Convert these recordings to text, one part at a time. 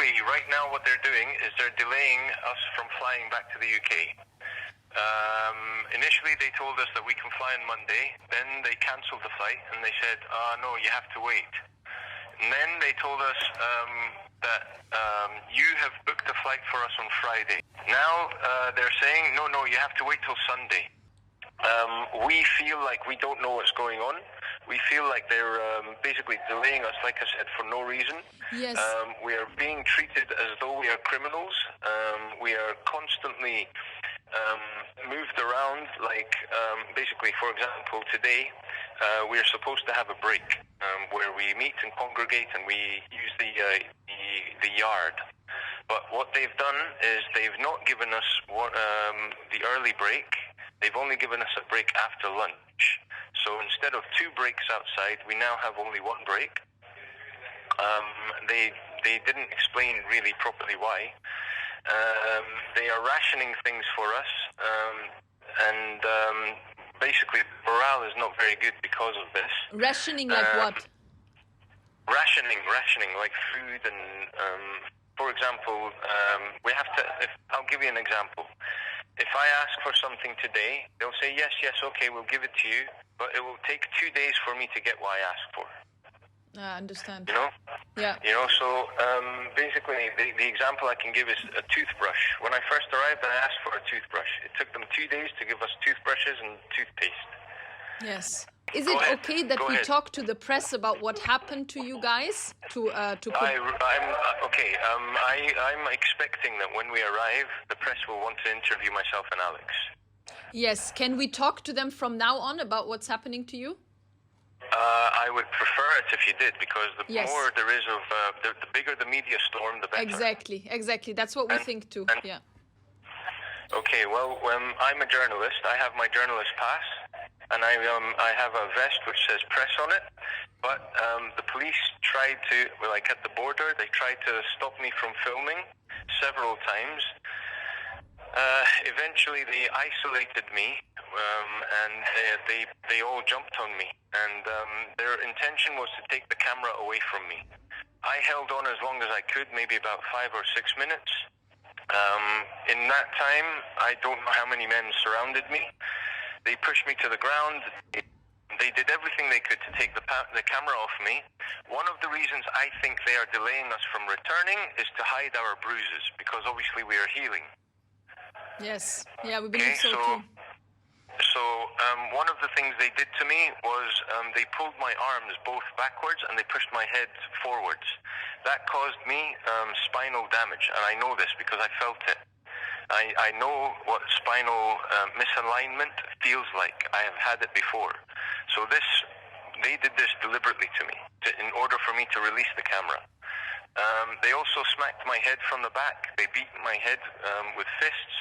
basically, right now what they're doing is they're delaying us from flying back to the UK. Initially, they told us that we can fly on Monday. Then they cancelled the flight and they said, no, you have to wait. And then they told us that you have booked a flight for us on Friday. Now they're saying, no, you have to wait till Sunday. We feel like we don't know what's going on. We feel like they're basically delaying us, like I said, for no reason. Yes. We are being treated as though we are criminals. We are constantly moved around. Like, basically, for example, today we are supposed to have a break where we meet and congregate and we use the yard. But what they've done is they've not given us the early break. They've only given us a break after lunch. So instead of 2 breaks outside, we now have only 1 break. They didn't explain really properly why. They are rationing things for us, and basically morale is not very good because of this. Rationing like what? Rationing like food and, for example, we have to. I'll give you an example. If I ask for something today, they'll say, yes, okay, we'll give it to you, but it will take 2 days for me to get what I asked for. I understand. You know? Yeah. You know, so basically the example I can give is a toothbrush. When I first arrived, I asked for a toothbrush. It took them 2 days to give us toothbrushes and toothpaste. Yes. Is it okay that we talk to the press about what happened to you guys? I'm expecting that when we arrive, the press will want to interview myself and Alex. Yes. Can we talk to them from now on about what's happening to you? I would prefer it if you did, because the more there is of, the bigger the media storm, the better. Exactly. That's what we think too. Yeah. Okay, well, I'm a journalist. I have my journalist pass, and I have a vest which says press on it. But the police tried to, like at the border, they tried to stop me from filming several times. Eventually, they isolated me, and they all jumped on me. And their intention was to take the camera away from me. I held on as long as I could, maybe about 5 or 6 minutes. In that time, I don't know how many men surrounded me. They pushed me to the ground. They did everything they could to take the camera off me. One of the reasons I think they are delaying us from returning is to hide our bruises, because obviously we are healing. Yes. Yeah, we believe so too. So one of the things they did to me was they pulled my arms both backwards and they pushed my head forwards. That caused me spinal damage, and I know this because I felt it. I know what spinal misalignment feels like. I have had it before. So they did this deliberately to me in order for me to release the camera. They also smacked my head from the back. They beat my head with fists.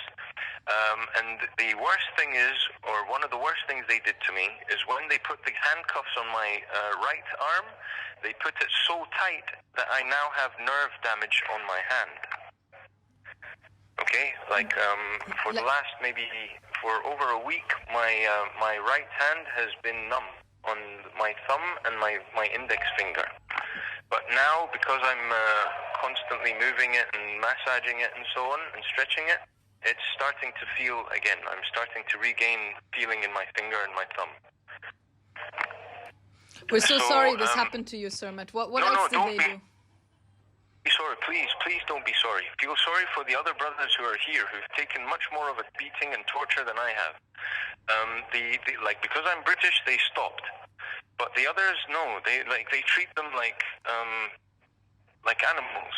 And the worst thing is, or one of the worst things they did to me, is when they put the handcuffs on my right arm, they put it so tight that I now have nerve damage on my hand. Okay, for the last for over a week, my right hand has been numb on my thumb and my index finger. But now, because I'm constantly moving it and massaging it and so on and stretching it, it's starting to feel again. I'm starting to regain feeling in my finger and my thumb. We're so sorry this happened to you, Sir Matt. What else did they do? Be sorry, please don't be sorry. Feel sorry for the other brothers who are here, who've taken much more of a beating and torture than I have. Because I'm British, they stopped, but the others, no. They treat them like animals.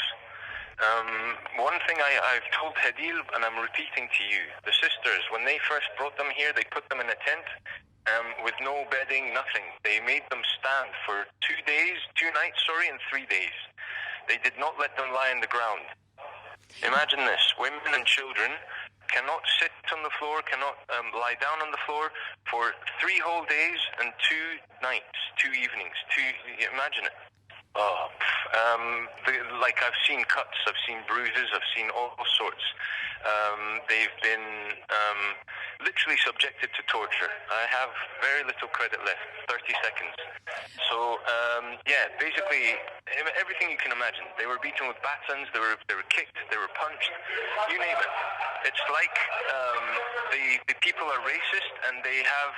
One thing I've told Hadil, and I'm repeating to you, the sisters, when they first brought them here, they put them in a tent with no bedding, nothing. They made them stand for 2 nights, and 3 days. They did not let them lie on the ground. Imagine this. Women and children cannot sit on the floor, cannot lie down on the floor for 3 whole days and 2 nights, 2 evenings. Imagine it. Oh, like I've seen cuts, I've seen bruises, I've seen all sorts. They've been literally subjected to torture. I have very little credit left, 30 seconds. So, yeah, basically everything you can imagine. They were beaten with batons, they were kicked, they were punched, you name it. It's like the people are racist and they have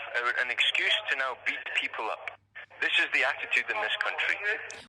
an excuse to now beat people up. This is the attitude in this country.